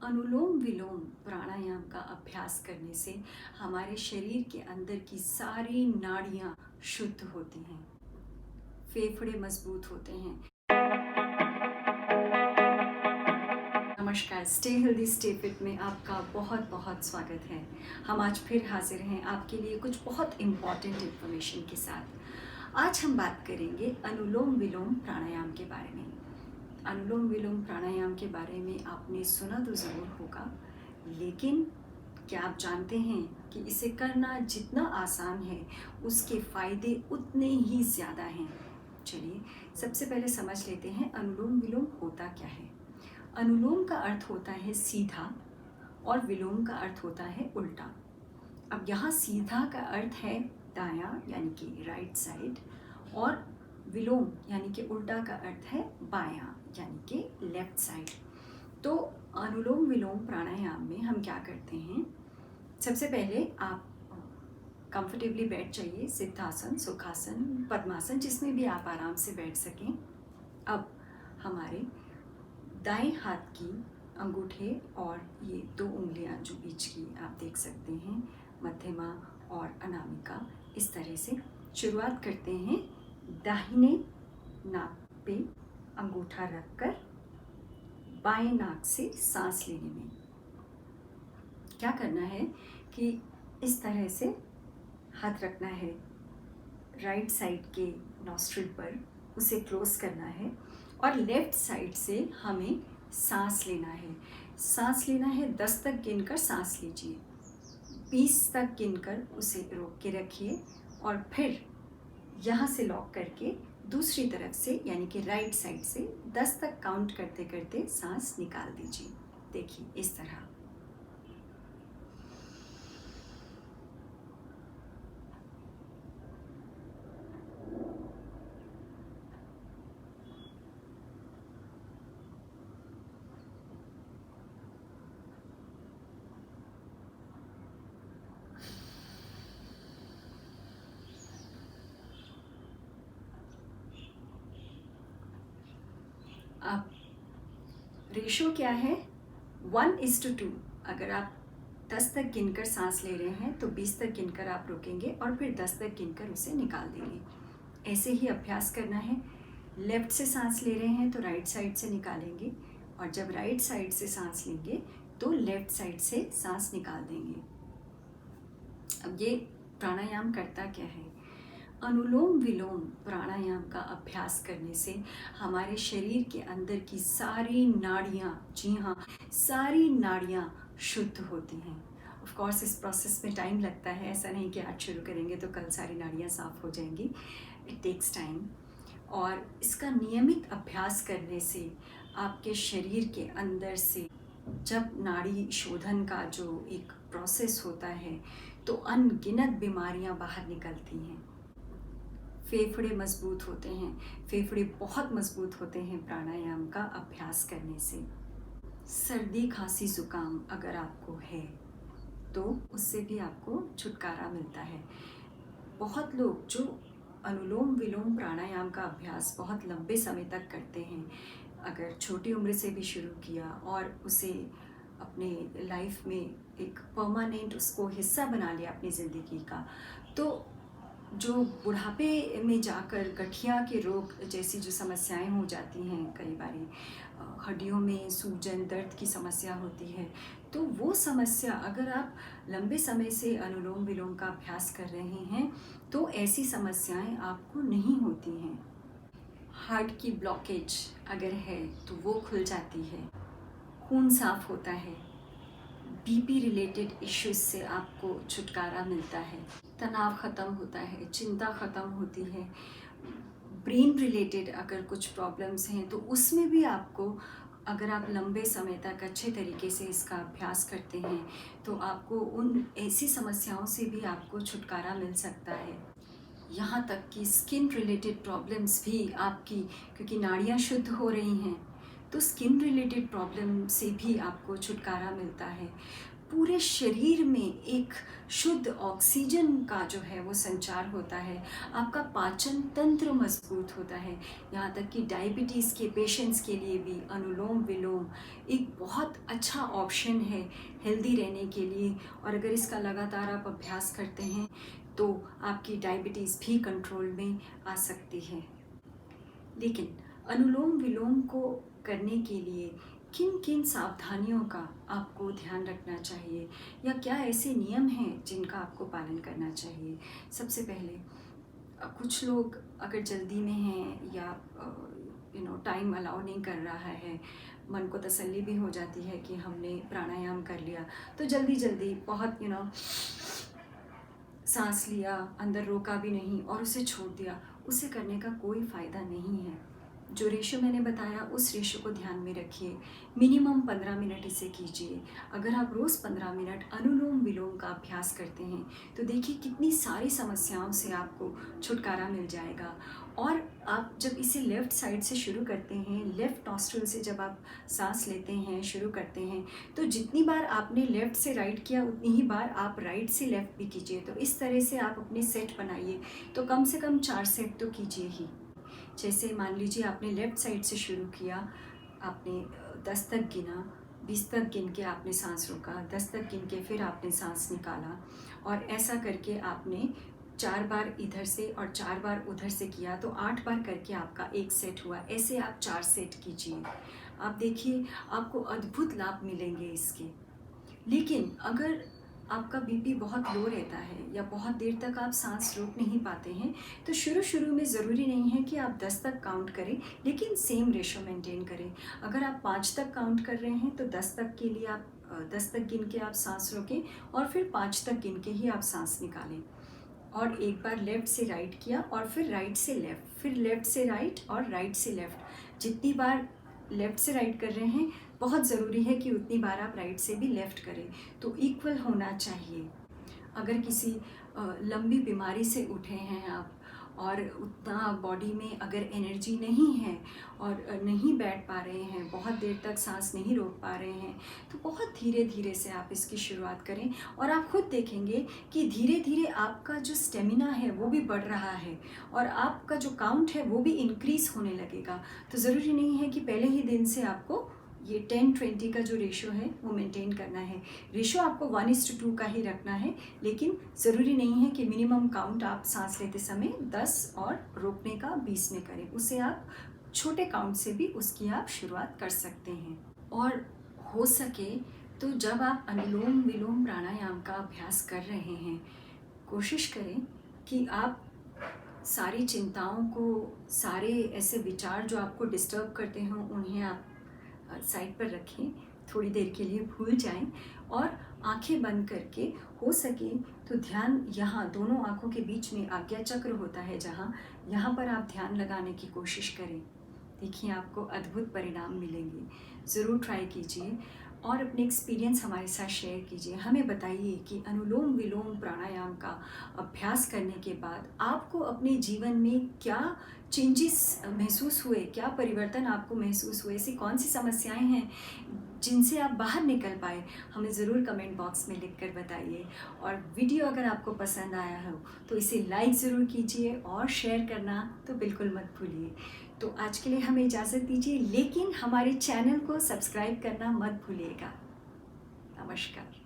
अनुलोम विलोम प्राणायाम का अभ्यास करने से हमारे शरीर के अंदर की सारी नाड़ियाँ शुद्ध होती हैं, फेफड़े मजबूत होते हैं। नमस्कार, स्टे हेल्दी स्टे फिट में आपका बहुत बहुत स्वागत है। हम आज फिर हाजिर हैं आपके लिए कुछ बहुत इम्पॉर्टेंट इन्फॉर्मेशन के साथ। आज हम बात करेंगे अनुलोम विलोम प्राणायाम के बारे में। अनुलोम विलोम प्राणायाम के बारे में आपने सुना तो ज़रूर होगा, लेकिन क्या आप जानते हैं कि इसे करना जितना आसान है उसके फ़ायदे उतने ही ज़्यादा हैं। चलिए सबसे पहले समझ लेते हैं अनुलोम विलोम होता क्या है। अनुलोम का अर्थ होता है सीधा और विलोम का अर्थ होता है उल्टा। अब यहाँ सीधा का अर्थ है दायां यानी कि राइट साइड, और विलोम यानी कि उल्टा का अर्थ है बायां यानी कि लेफ्ट साइड। तो अनुलोम विलोम प्राणायाम में हम क्या करते हैं, सबसे पहले आप कंफर्टेबली बैठ जाइए, सिद्धासन, सुखासन, पद्मासन, जिसमें भी आप आराम से बैठ सकें। अब हमारे दाएं हाथ की अंगूठे और ये दो उंगलियां जो बीच की आप देख सकते हैं, मध्यमा और अनामिका, इस तरह से शुरुआत करते हैं। दाहिने नाक पे अंगूठा रखकर बाएं नाक से सांस लेने में क्या करना है कि इस तरह से हाथ रखना है राइट साइड के नॉस्ट्रिल पर, उसे क्लोज करना है और लेफ्ट साइड से हमें सांस लेना है। सांस लेना है 10 तक गिनकर सांस लीजिए, 20 तक गिनकर उसे रोक के रखिए और फिर यहाँ से लॉक करके दूसरी तरफ से यानी कि राइट साइड से 10 तक काउंट करते करते सांस निकाल दीजिए। देखिए इस तरह। अब रेशो क्या है, 1:2। अगर आप 10 तक गिनकर सांस ले रहे हैं तो 20 तक गिनकर आप रोकेंगे और फिर 10 तक गिनकर उसे निकाल देंगे। ऐसे ही अभ्यास करना है। लेफ्ट से सांस ले रहे हैं तो राइट साइड से निकालेंगे, और जब राइट साइड से सांस लेंगे तो लेफ्ट साइड से सांस निकाल देंगे। अब ये प्राणायाम करता क्या है, अनुलोम विलोम प्राणायाम का अभ्यास करने से हमारे शरीर के अंदर की सारी नाड़ियाँ, जी हाँ, सारी नाड़ियाँ शुद्ध होती हैं। ऑफ कोर्स इस प्रोसेस में टाइम लगता है, ऐसा नहीं कि आज शुरू करेंगे तो कल सारी नाड़ियाँ साफ़ हो जाएंगी। इट टेक्स टाइम, और इसका नियमित अभ्यास करने से आपके शरीर के अंदर से जब नाड़ी शोधन का जो एक प्रोसेस होता है तो अनगिनत बीमारियां बाहर निकलती हैं। फेफड़े मजबूत होते हैं, फेफड़े बहुत मजबूत होते हैं प्राणायाम का अभ्यास करने से। सर्दी खांसी ज़ुकाम अगर आपको है तो उससे भी आपको छुटकारा मिलता है। बहुत लोग जो अनुलोम विलोम प्राणायाम का अभ्यास बहुत लंबे समय तक करते हैं, अगर छोटी उम्र से भी शुरू किया और उसे अपने लाइफ में एक परमानेंट उसको हिस्सा बना लिया अपनी ज़िंदगी का, तो जो बुढ़ापे में जाकर गठिया के रोग जैसी जो समस्याएं हो जाती हैं, कई बारी हड्डियों में सूजन दर्द की समस्या होती है, तो वो समस्या अगर आप लंबे समय से अनुलोम विलोम का अभ्यास कर रहे हैं तो ऐसी समस्याएं आपको नहीं होती हैं। हार्ट की ब्लॉकेज अगर है तो वो खुल जाती है, खून साफ होता है, बीपी रिलेटेड इश्यूज से आपको छुटकारा मिलता है, तनाव ख़त्म होता है, चिंता ख़त्म होती है, ब्रेन रिलेटेड अगर कुछ प्रॉब्लम्स हैं तो उसमें भी आपको, अगर आप लंबे समय तक अच्छे तरीके से इसका अभ्यास करते हैं तो आपको उन ऐसी समस्याओं से भी आपको छुटकारा मिल सकता है। यहाँ तक कि स्किन रिलेटेड प्रॉब्लम्स भी आपकी, क्योंकि नाड़ियाँ शुद्ध हो रही हैं तो स्किन रिलेटेड प्रॉब्लम से भी आपको छुटकारा मिलता है। पूरे शरीर में एक शुद्ध ऑक्सीजन का जो है वो संचार होता है। आपका पाचन तंत्र मजबूत होता है। यहाँ तक कि डायबिटीज़ के पेशेंट्स के लिए भी अनुलोम विलोम एक बहुत अच्छा ऑप्शन है हेल्दी रहने के लिए। और अगर इसका लगातार आप अभ्यास करते हैं तो आपकी डायबिटीज़ भी कंट्रोल में आ सकती है। लेकिन अनुलोम विलोम को करने के लिए किन किन सावधानियों का आपको ध्यान रखना चाहिए, या क्या ऐसे नियम हैं जिनका आपको पालन करना चाहिए? सबसे पहले कुछ लोग अगर जल्दी में हैं या टाइम अलाउ नहीं कर रहा है, मन को तसल्ली भी हो जाती है कि हमने प्राणायाम कर लिया, तो जल्दी जल्दी बहुत सांस लिया, अंदर रोका भी नहीं और उसे छोड़ दिया, उसे करने का कोई फ़ायदा नहीं है। जो रेशो मैंने बताया उस रेशो को ध्यान में रखिए। मिनिमम 15 मिनट इसे कीजिए। अगर आप रोज़ 15 मिनट अनुलोम विलोम का अभ्यास करते हैं तो देखिए कितनी सारी समस्याओं से आपको छुटकारा मिल जाएगा। और आप जब इसे लेफ़्ट साइड से शुरू करते हैं, लेफ़्ट नॉस्ट्रिल से जब आप सांस लेते हैं शुरू करते हैं, तो जितनी बार आपने लेफ़्ट से राइट किया उतनी ही बार आप राइट से लेफ़्ट भी कीजिए। तो इस तरह से आप अपने सेट बनाइए, तो कम से कम 4 सेट तो कीजिए ही। जैसे मान लीजिए आपने लेफ़्ट साइड से शुरू किया, आपने 10 तक गिना, 20 तक गिन के आपने सांस रोका, 10 तक गिन के फिर आपने सांस निकाला, और ऐसा करके आपने 4 बार इधर से और 4 बार उधर से किया, तो 8 बार करके आपका एक सेट हुआ। ऐसे आप 4 सेट कीजिए। आप देखिए आपको अद्भुत लाभ मिलेंगे इसके। लेकिन अगर आपका बीपी बहुत लो रहता है या बहुत देर तक आप सांस रोक नहीं पाते हैं, तो शुरू में ज़रूरी नहीं है कि आप 10 तक काउंट करें, लेकिन सेम रेशो मेंटेन करें। अगर आप 5 तक काउंट कर रहे हैं तो 10 तक के लिए आप 10 तक गिन के आप सांस रोकें और फिर 5 तक गिन के ही आप सांस निकालें। और एक बार लेफ़्ट से राइट किया और फिर राइट से लेफ़्ट, फिर लेफ़्ट से राइट और राइट से लेफ़्ट। जितनी बार लेफ़्ट से राइट कर रहे हैं बहुत ज़रूरी है कि उतनी बार आप राइट से भी लेफ़्ट करें, तो इक्वल होना चाहिए। अगर किसी लंबी बीमारी से उठे हैं आप और उतना बॉडी में अगर एनर्जी नहीं है और नहीं बैठ पा रहे हैं, बहुत देर तक सांस नहीं रोक पा रहे हैं, तो बहुत धीरे धीरे से आप इसकी शुरुआत करें और आप खुद देखेंगे कि धीरे धीरे आपका जो स्टेमिना है वो भी बढ़ रहा है और आपका जो काउंट है वो भी इंक्रीज़ होने लगेगा। तो ज़रूरी नहीं है कि पहले ही दिन से आपको ये 10-20 का जो रेशो है वो मेंटेन करना है। रेशो आपको 1:2 का ही रखना है, लेकिन ज़रूरी नहीं है कि मिनिमम काउंट आप सांस लेते समय 10 और रोकने का 20 में करें। उसे आप छोटे काउंट से भी उसकी आप शुरुआत कर सकते हैं। और हो सके तो जब आप अनुलोम विलोम प्राणायाम का अभ्यास कर रहे हैं, कोशिश करें कि आप सारी चिंताओं को, सारे ऐसे विचार जो आपको डिस्टर्ब करते हों, उन्हें आप साइड पर रखें, थोड़ी देर के लिए भूल जाएं और आंखें बंद करके हो सके तो ध्यान यहाँ दोनों आंखों के बीच में आज्ञा चक्र होता है यहाँ पर आप ध्यान लगाने की कोशिश करें। देखिए आपको अद्भुत परिणाम मिलेंगे। ज़रूर ट्राई कीजिए और अपने एक्सपीरियंस हमारे साथ शेयर कीजिए। हमें बताइए कि अनुलोम विलोम प्राणायाम का अभ्यास करने के बाद आपको अपने जीवन में क्या चेंजेस महसूस हुए, क्या परिवर्तन आपको महसूस हुए, ऐसी कौन सी समस्याएं हैं जिनसे आप बाहर निकल पाए। हमें ज़रूर कमेंट बॉक्स में लिख कर बताइए। और वीडियो अगर आपको पसंद आया हो तो इसे लाइक ज़रूर कीजिए और शेयर करना तो बिल्कुल मत भूलिए। तो आज के लिए हमें इजाज़त दीजिए, लेकिन हमारे चैनल को सब्सक्राइब करना मत भूलिएगा। नमस्कार।